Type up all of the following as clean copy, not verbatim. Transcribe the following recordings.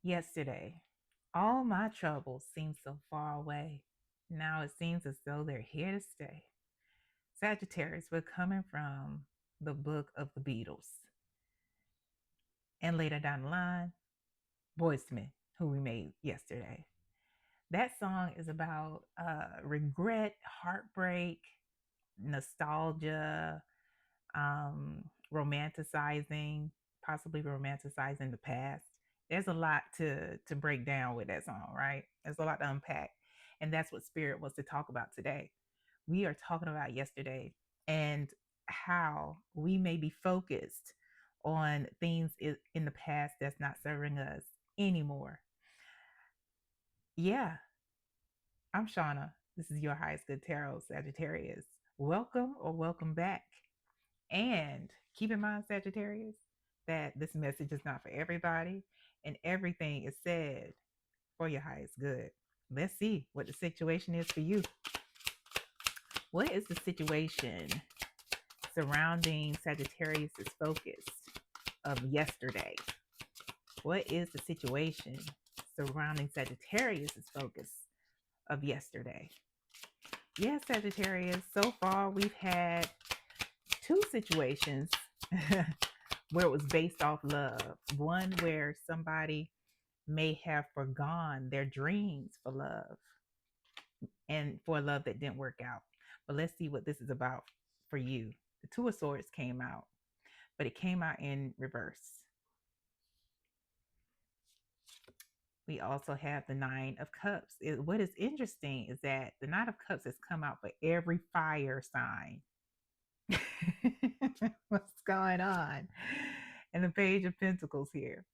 Yesterday, all my troubles seemed so far away. Now it seems as though they're here to stay. Sagittarius, we're coming from the book of the Beatles. And later down the line, Boydsman, who we made yesterday. That song is about regret, heartbreak, nostalgia, romanticizing, possibly romanticizing the past. There's a lot to break down with that song, right? There's a lot to unpack, and that's what Spirit wants to talk about today. We are talking about yesterday and how we may be focused on things in the past that's not serving us anymore. Yeah, I'm Shauna. This is your highest good tarot Sagittarius. Welcome or welcome back. And keep in mind, Sagittarius, that this message is not for everybody and everything is said for your highest good. Let's see what the situation is for you. What is the situation surrounding Sagittarius's focus of yesterday? What is the situation surrounding Sagittarius's focus of yesterday? Yes, Sagittarius, so far we've had two situations where it was based off love. One where somebody may have forgone their dreams for love and for love that didn't work out. But let's see what this is about for you. The Two of Swords came out, but it came out in reverse. We also have the Nine of Cups. What is interesting is that the Nine of Cups has come out for every fire sign. What's going on? And the Page of Pentacles here.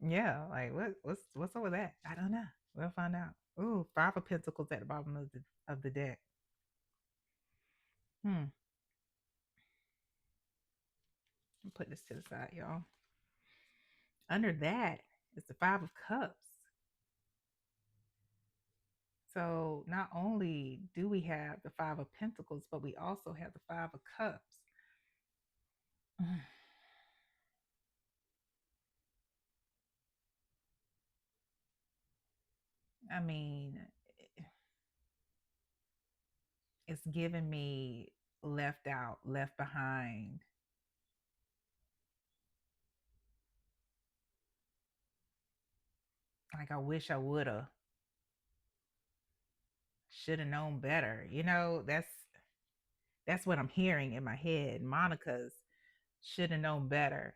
Yeah, like what's up with that? I don't know. We'll find out. Ooh, Five of Pentacles at the bottom of the deck. Hmm. Put this to the side, y'all. Under that is the Five of Cups. So not only do we have the Five of Pentacles, but we also have the Five of Cups. I mean, it's giving me left out, left behind. Like I wish I woulda, should have known better. That's what I'm hearing in my head. Monica's should have known better.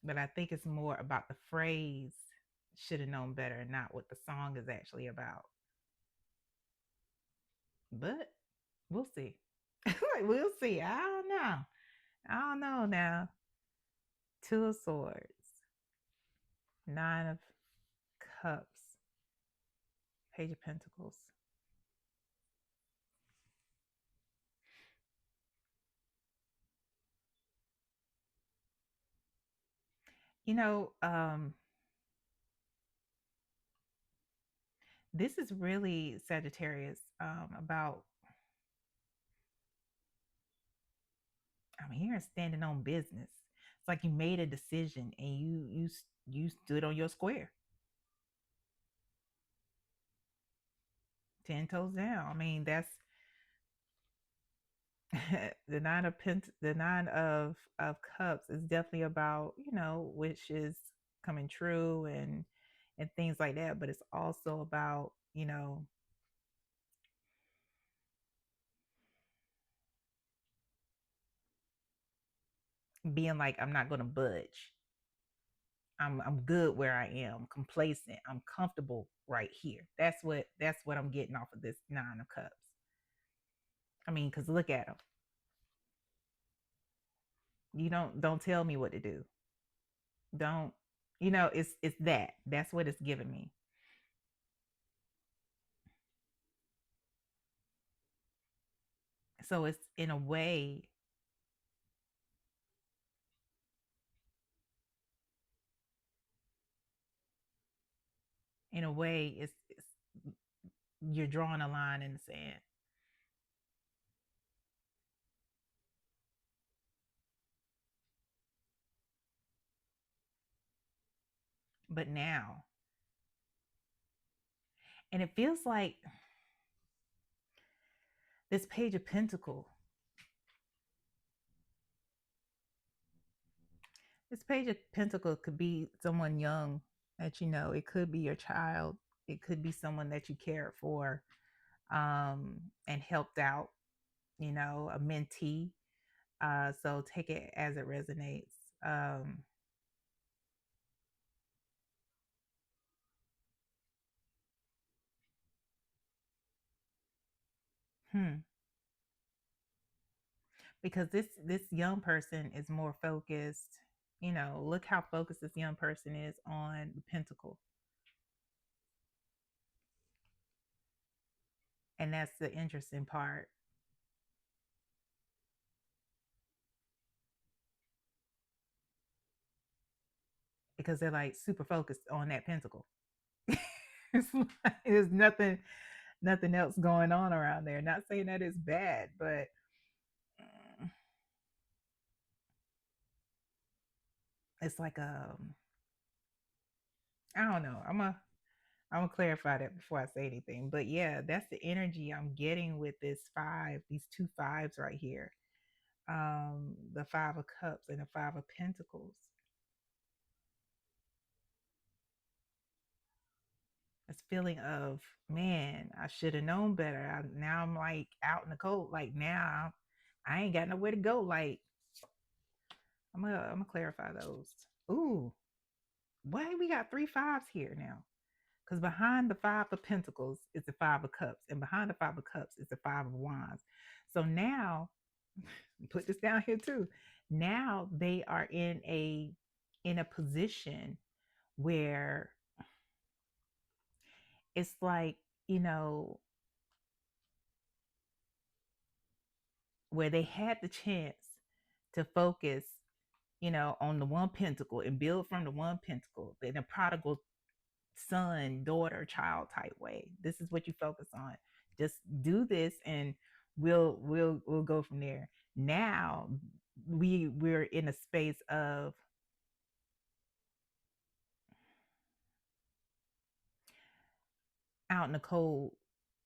But I think it's more about the phrase should have known better, not what the song is actually about. But we'll see. We'll see. I don't know. I don't know now. Two of Swords, Nine of Cups, Page of Pentacles. You know, this is really Sagittarius about. I'm hearing standing on business. It's like you made a decision and you stood on your square, 10 toes down. I mean, that's the nine of cups is definitely about wishes coming true and things like that, but it's also about being like, I'm not going to budge. I'm good where I am, complacent, I'm comfortable right here. That's what I'm getting off of this Nine of Cups. I mean, because look at them. You don't tell me what to do. Don't it's that's what it's giving me. So it's in a way it's you're drawing a line in the sand. But now, and it feels like this Page of Pentacle, this Page of Pentacle could be someone young that you know. It could be your child. It could be someone that you cared for, and helped out, you know, a mentee. So take it as it resonates. Um, hmm. Because this young person is more focused. You know, look how focused this young person is on the pentacle, and that's the interesting part because they're like super focused on that pentacle. It's like, there's nothing else going on around there. Not saying that it's bad, but it's like I don't know. I'm gonna clarify that before I say anything. But yeah, that's the energy I'm getting with this five, these two fives right here. The Five of Cups and the Five of Pentacles. This feeling of, man, I should have known better. Now I'm like out in the cold. Like now I ain't got nowhere to go. Like I'm gonna clarify those. Ooh, why we got three fives here now? Because behind the Five of Pentacles is the Five of Cups, and behind the Five of Cups is the Five of Wands. So now, put this down here too. Now they are in a position where it's like, you know, where they had the chance to focus, you know, on the one pentacle and build from the one pentacle in a prodigal son, daughter, child type way. This is what you focus on. Just do this and we'll go from there. Now we're in a space of out in the cold,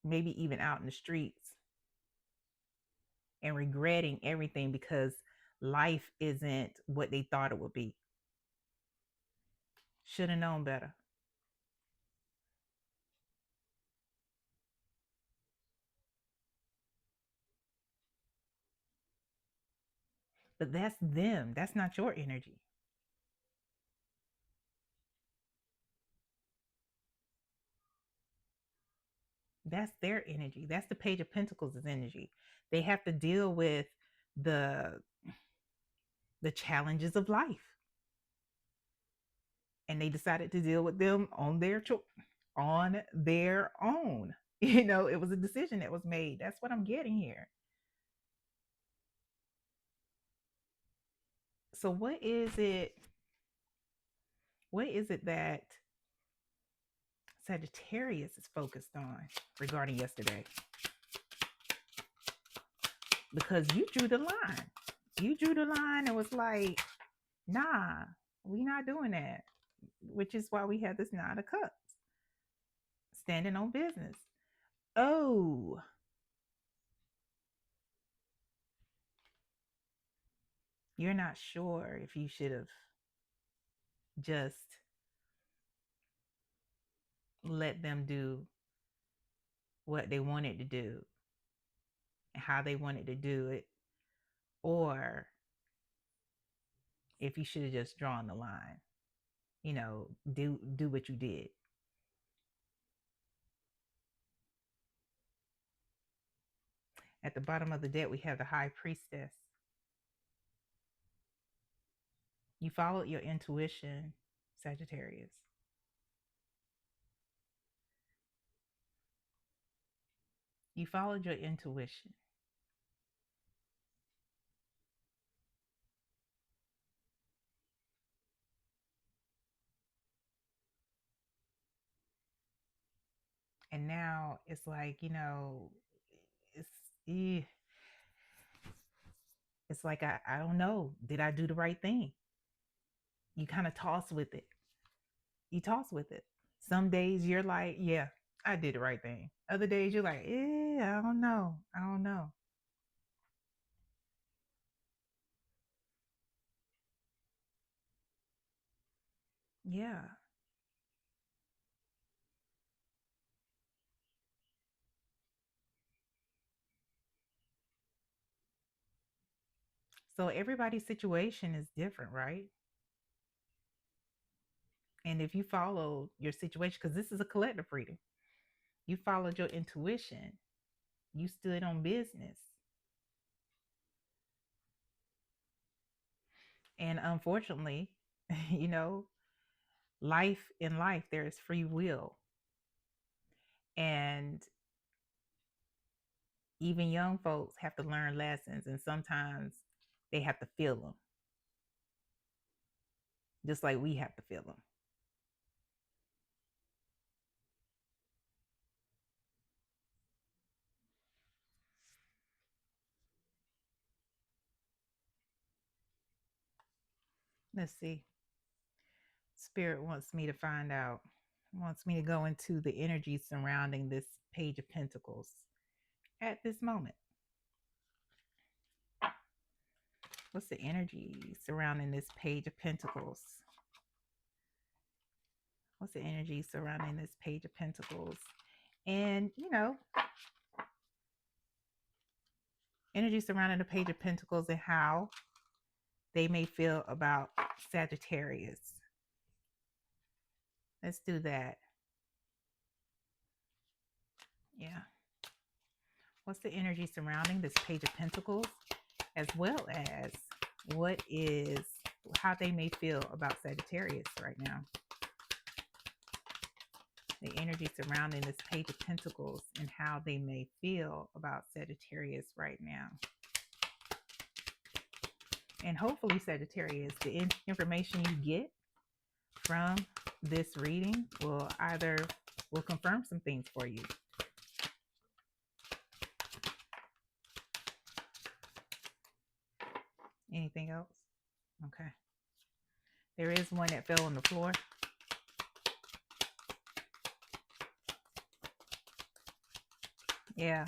maybe even out in the streets and regretting everything because life isn't what they thought it would be. Should have known better. But that's them. That's not your energy. That's their energy. That's the Page of Pentacles' energy. They have to deal with the the challenges of life, and they decided to deal with them on their own. You know, it was a decision that was made. That's what I'm getting here. So what is it that Sagittarius is focused on regarding yesterday? Because you drew the line. You drew the line and was like, nah, we not doing that. Which is why we have this Nine of Cups, standing on business. Oh, you're not sure if you should have just let them do what they wanted to do and how they wanted to do it, or if you should have just drawn the line, you know, do what you did. At the bottom of the deck, we have the High Priestess. You followed your intuition, Sagittarius. You followed your intuition. And now it's like, you know, it's eh, it's like I don't know. Did I do the right thing? You kind of toss with it. You toss with it. Some days you're like, yeah, I did the right thing. Other days you're like, I don't know. I don't know. Yeah. So everybody's situation is different, right? And if you follow your situation, because this is a collective reading, you followed your intuition, you stood on business. And unfortunately, you know, life, there is free will. And even young folks have to learn lessons, and sometimes they have to feel them, just like we have to feel them. Let's see. Spirit wants me to find out, wants me to go into the energy surrounding this Page of Pentacles at this moment. What's the energy surrounding this Page of Pentacles? What's the energy surrounding this Page of Pentacles? And, energy surrounding the Page of Pentacles and how they may feel about Sagittarius. Let's do that. Yeah. What's the energy surrounding this Page of Pentacles, as well as what is how they may feel about Sagittarius right now? The energy surrounding this Page of Pentacles and how they may feel about Sagittarius right now. And hopefully, Sagittarius, the information you get from this reading will confirm some things for you. Anything else? Okay. There is one that fell on the floor. Yeah.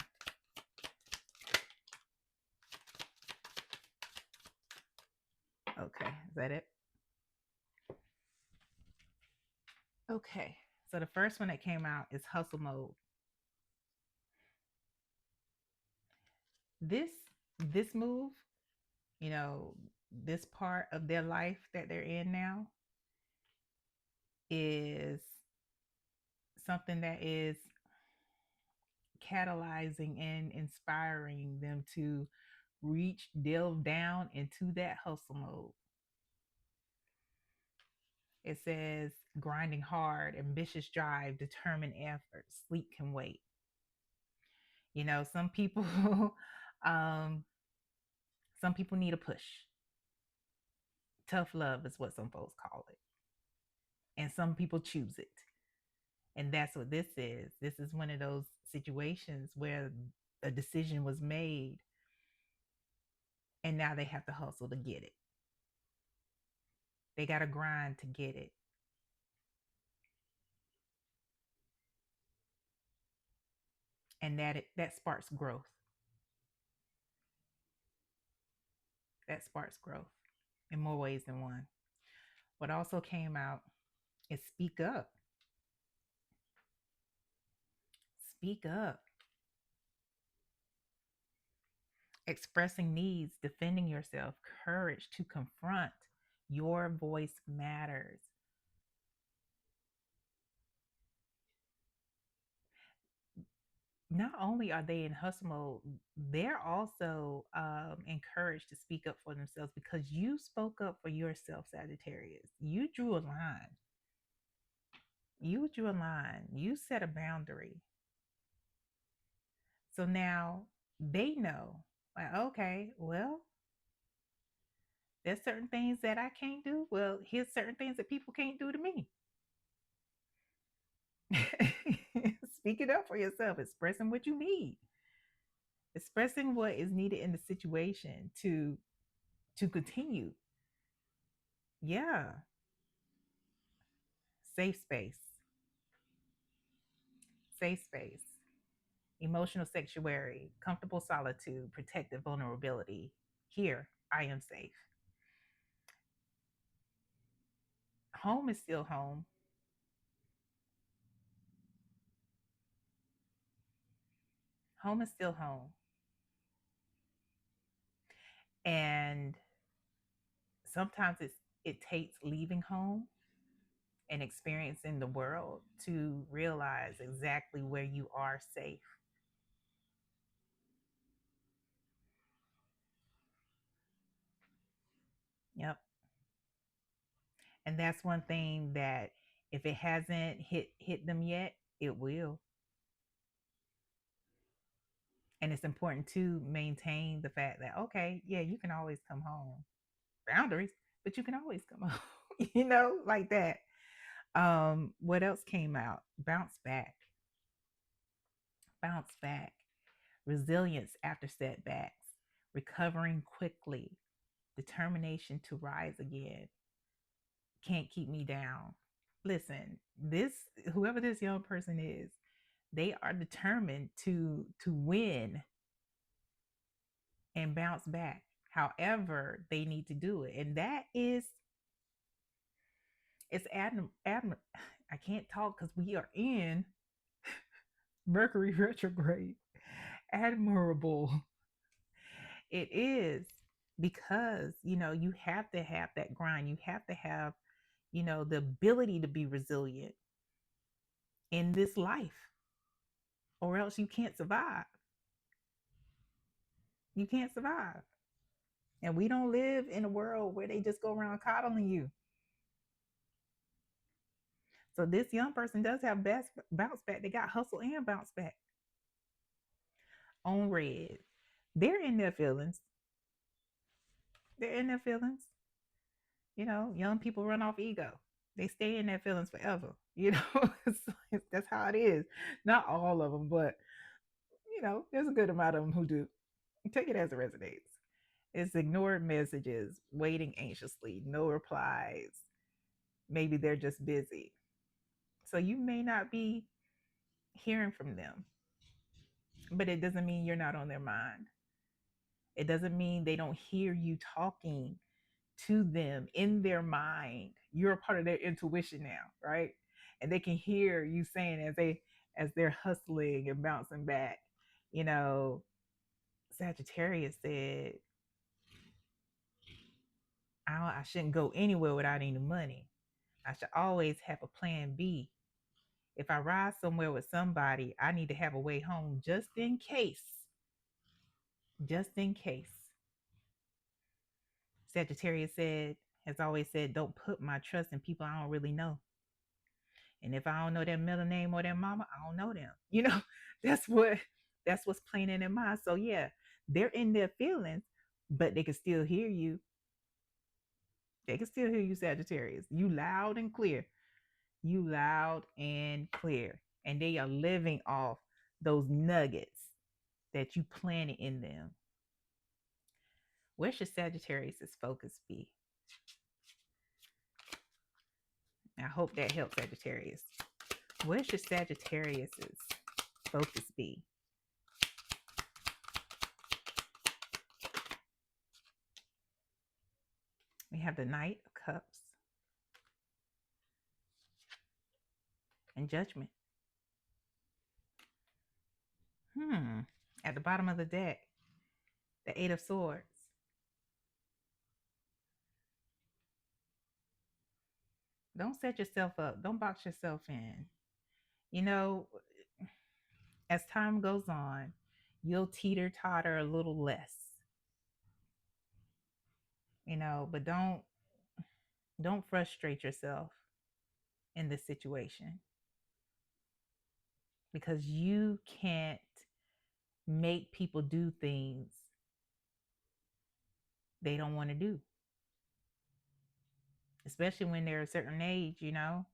Okay. Is that it? Okay. So the first one that came out is hustle mode. This move, you know, this part of their life that they're in now is something that is catalyzing and inspiring them to delve down into that hustle mode. It says grinding hard, ambitious drive, determined effort, sleep can wait. Some people, um, some people need a push. Tough love is what some folks call it, and some people choose it. And that's what this is. This is one of those situations where a decision was made, and now they have to hustle to get it. They got to grind to get it. And that sparks growth. That sparks growth in more ways than one. What also came out is speak up. Speak up. Expressing needs, defending yourself, courage to confront. Your voice matters. Not only are they in hustle mode, they're also encouraged to speak up for themselves because you spoke up for yourself, Sagittarius. You drew a line. You drew a line. You set a boundary. So now they know, like, okay, well, there's certain things that I can't do. Well, here's certain things that people can't do to me. Speaking up for yourself, expressing what you need, expressing what is needed in the situation to continue. Yeah. safe space, safe space, emotional sanctuary, comfortable solitude, protective vulnerability. Here, I am safe. Home is still home. Home is still home. And sometimes it takes leaving home and experiencing the world to realize exactly where you are safe. Yep. And that's one thing that if it hasn't hit them yet, it will. And it's important to maintain the fact that okay, yeah, you can always come home. Boundaries, but you can always come home. Like that. What else came out? Bounce back. Bounce back. Resilience after setbacks. Recovering quickly. Determination to rise again. Can't keep me down. Listen, this whoever this young person is, they are determined to win and bounce back. However, they need to do it, and that is it's I can't talk because we are in Mercury retrograde. Admirable. It is because you have to have that grind. You have to have the ability to be resilient in this life, or else you can't survive. You can't survive. And we don't live in a world where they just go around coddling you. So this young person does have best bounce back. They got hustle and bounce back on red. They're in their feelings. They're in their feelings. Young people run off ego. They stay in their feelings forever. That's how it is. Not all of them, but there's a good amount of them who do. Take it as it resonates. It's ignored messages, waiting anxiously, no replies. Maybe they're just busy. So you may not be hearing from them, but it doesn't mean you're not on their mind. It doesn't mean they don't hear you talking to them in their mind. You're a part of their intuition now, right? And they can hear you saying as they're hustling and bouncing back. You know, Sagittarius said, I shouldn't go anywhere without any money. I should always have a plan B. If I ride somewhere with somebody, I need to have a way home just in case. Just in case. Sagittarius has always said, don't put my trust in people I don't really know. And if I don't know their middle name or their mama, I don't know them. That's what's playing in their mind. So yeah, they're in their feelings, but they can still hear you. They can still hear you, Sagittarius. You loud and clear. You loud and clear. And they are living off those nuggets that you planted in them. Where should Sagittarius' focus be? I hope that helps, Sagittarius. Where should Sagittarius' focus be? We have the Knight of Cups and Judgment. At the bottom of the deck, the Eight of Swords. Don't set yourself up. Don't box yourself in. You know, as time goes on, you'll teeter totter a little less. But don't frustrate yourself in this situation because you can't make people do things they don't want to do, especially when they're a certain age. And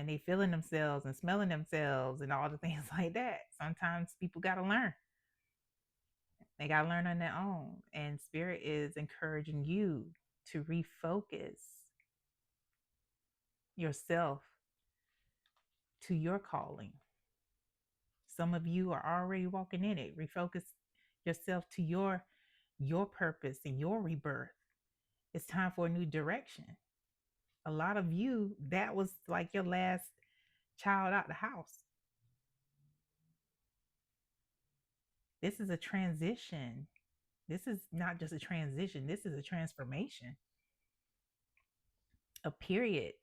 they feeling themselves and smelling themselves and all the things like that. Sometimes people got to learn. They got to learn on their own. And Spirit is encouraging you to refocus yourself to your calling. Some of you are already walking in it. Refocus yourself to your purpose and your rebirth. It's time for a new direction. A lot of you, that was like your last child out the house. This is a transition. This is not just a transition, this is a transformation, a period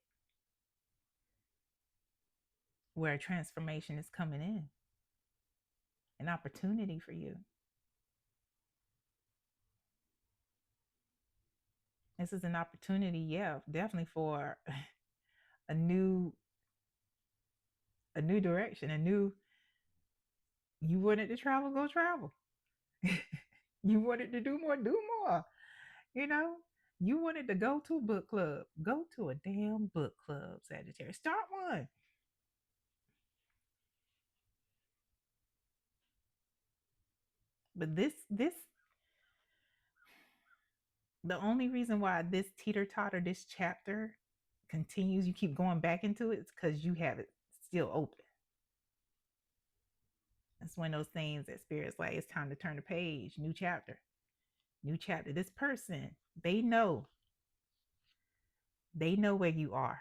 where a transformation is coming in, an opportunity for you. This is an opportunity, yeah, definitely for a new direction, you wanted to travel, go travel. You wanted to do more, do more. You know, you wanted to go to a book club, go to a damn book club, Sagittarius. Start one. But this the only reason why this teeter totter, this chapter continues, you keep going back into it, it's because you have it still open. It's one of those things that spirit's like, it's time to turn the page, new chapter, new chapter. This person, they know where you are.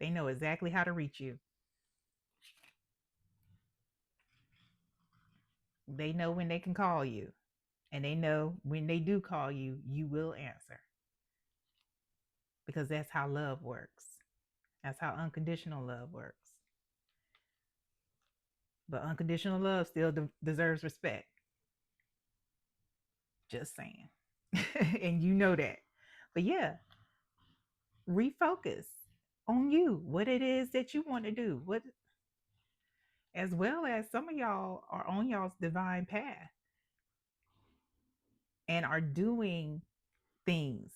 They know exactly how to reach you. They know when they can call you. And they know when they do call you, you will answer. Because that's how love works. That's how unconditional love works. But unconditional love still deserves respect. Just saying. And you know that. But yeah, refocus on you, what it is that you want to do. What, as well as some of y'all are on y'all's divine path and are doing things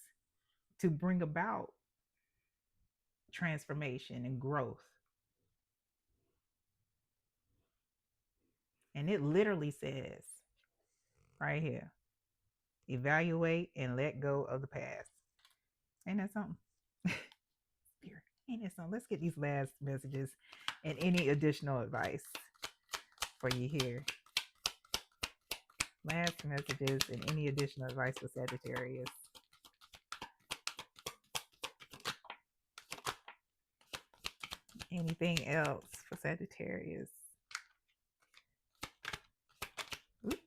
to bring about transformation and growth. And it literally says right here, evaluate and let go of the past. Ain't that something? Spirit, ain't that something? Let's get these last messages and any additional advice for you here. Last messages and any additional advice for Sagittarius. Anything else for Sagittarius? Oop.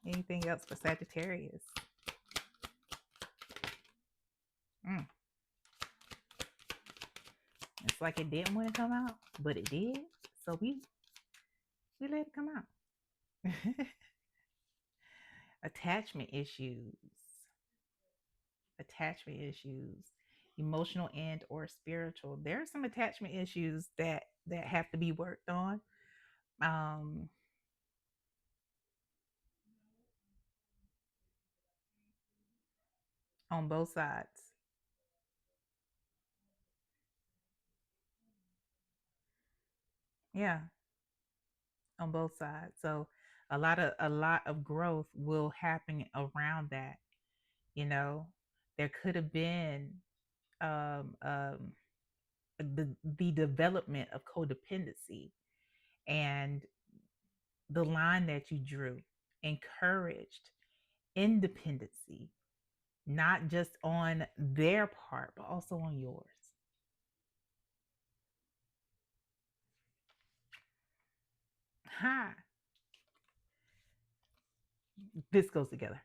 Anything else for Sagittarius? It's like it didn't want to come out, but it did. So we let it come out. Attachment issues, emotional and or spiritual. There are some attachment issues that have to be worked on. On both sides. Yeah, on both sides. So a lot of growth will happen around that. You know, there could have been um, um, the development of codependency, and the line that you drew encouraged independency, not just on their part, but also on yours. Ha! This goes together.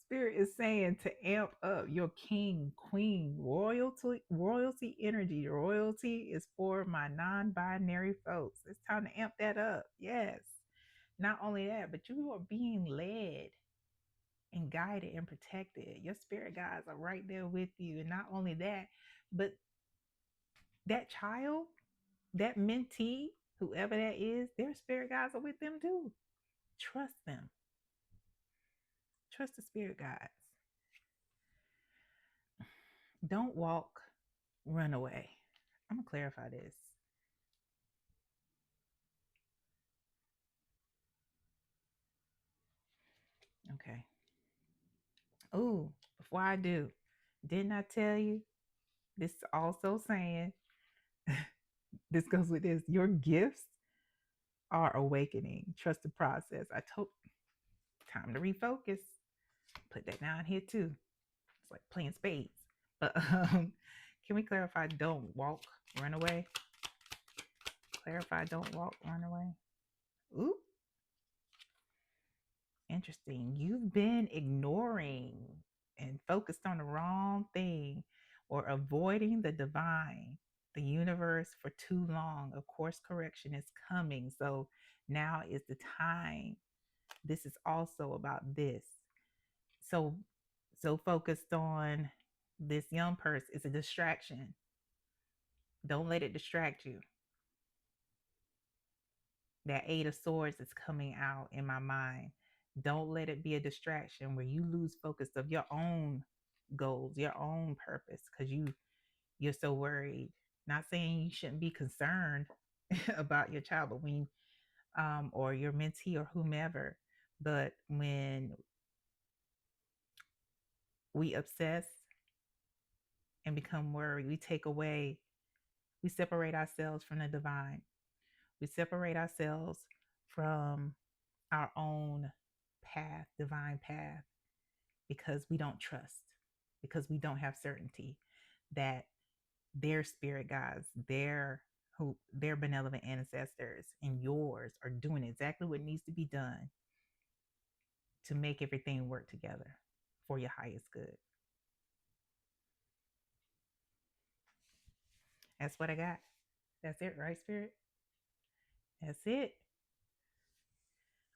Spirit is saying to amp up your king, queen, royalty energy. Royalty is for my non-binary folks. It's time to amp that up. Yes. Not only that, but you are being led and guided and protected. Your spirit guides are right there with you. And not only that, but that child, that mentee, whoever that is, their spirit guides are with them too. Trust them. Trust the spirit guides. Don't walk, run away. I'm gonna clarify this. Okay. Oh, before I do, didn't I tell you? This is also saying, this goes with this, your gifts are awakening. Trust the process. I told, time to refocus. Put that down here too. It's like playing spades. But can we clarify don't walk, run away? Clarify don't walk, run away. Ooh, interesting. You've been ignoring and focused on the wrong thing or avoiding the divine, the universe for too long. Of course, correction is coming. So now is the time. This is also about this. So, so focused on this young person is a distraction. Don't let it distract you. That Eight of Swords is coming out in my mind. Don't let it be a distraction where you lose focus of your own goals, your own purpose, because you're so worried. Not saying you shouldn't be concerned about your child, but when or your mentee or whomever, but when we obsess and become worried, we take away, we separate ourselves from the divine. We separate ourselves from our own path, divine path, because we don't trust, because we don't have certainty that their spirit guides, their benevolent ancestors and yours are doing exactly what needs to be done to make everything work together for your highest good. That's what I got. That's it, right, Spirit? That's it.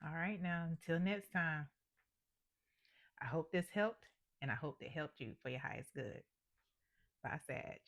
All right, now, until next time, I hope this helped and I hope it helped you for your highest good. Bye, Sag.